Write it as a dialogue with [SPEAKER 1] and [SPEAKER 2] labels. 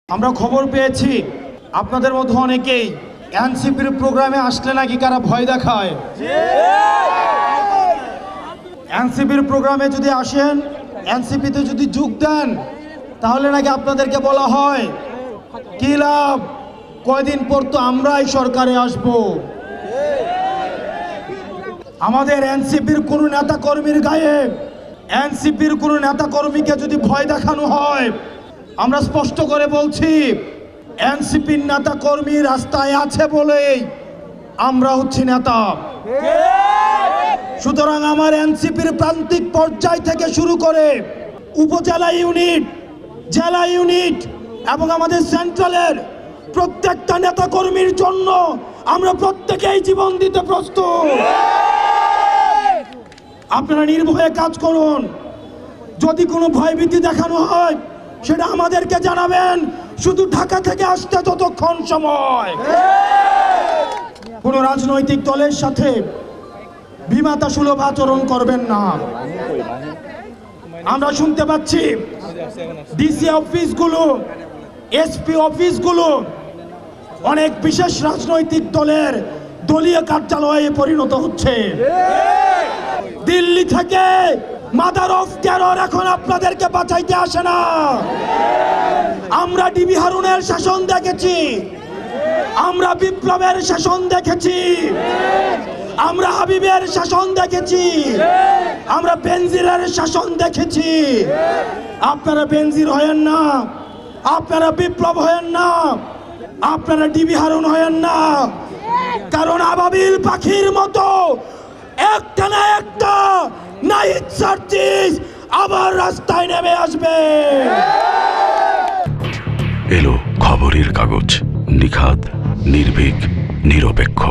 [SPEAKER 1] আমরা খবর পেয়েছি আপনাদের মধ্যে অনেকেই এনসিপির প্রোগ্রামে আসলে নাকি কারা ভয় দেখায়। এনসিপির প্রোগ্রামে যদি আসেন, এনসিপিতে যদি যোগ দেন, তাহলে নাকি আপনাদেরকে বলা হয় কি লাভ, কয়দিন পর তো আমরাই সরকারে আসব। আমাদের এনসিপির কোন নেতা কর্মীর গায়ে, এনসিপির কোন নেতা কর্মীকে যদি ভয় দেখানো হয়, আমরা স্পষ্ট করে বলছি এনসিপির নেতা কর্মী রাস্তায় আছে বলেই আমরা হচ্ছি নেতা। সুতরাং আমার এনসিপির প্রান্তিক পর্যায় থেকে শুরু করে উপজেলা ইউনিট, জেলা ইউনিট এবং আমাদের সেন্ট্রালের প্রত্যেকটা নেতা কর্মীর জন্য আমরা প্রত্যেকেই জীবন দিতে প্রস্তুত। আপনারা নির্ভয়ে কাজ করুন। যদি কোনো ভয়ভীতি দেখানো হয় সেটা আমাদেরকে জানাবেন, শুধু ঢাকা থেকে আসতে ততক্ষণ সময়। কোনো রাজনৈতিক দলের সাথে বিমাতা সুলভ আচরণ করবেন না। আমরা শুনতে পাচ্ছি ডিসি অফিসগুলো, এসপি অফিসগুলো অনেক বিশেষ রাজনৈতিক দলের দলীয় কার্যালয়ে পরিণত হচ্ছে। দিল্লি থেকে মাদার অফ টেরর এখন আপনাদেরকে বাঁচাইতে আসে না। আমরা ডিবি হারুনের শাসন দেখেছি, আমরা বিপ্লবের শাসন দেখেছি, আমরা হাবিবের শাসন দেখেছি, আমরা বেনজিরের শাসন দেখেছি। আপনারা বেনজির হয়েন না, আপনারা বিপ্লব হয়েন না, আপনারা ডিবি হারুন হয়েন না। কারণ আবাবিল পাখির মতো একটা না একটা নাইট সার্চিস আবার রাস্তায় নেমে আসবে।
[SPEAKER 2] এলো খবরের কাগজ, নিখাদ, নির্ভীক, নিরপেক্ষ।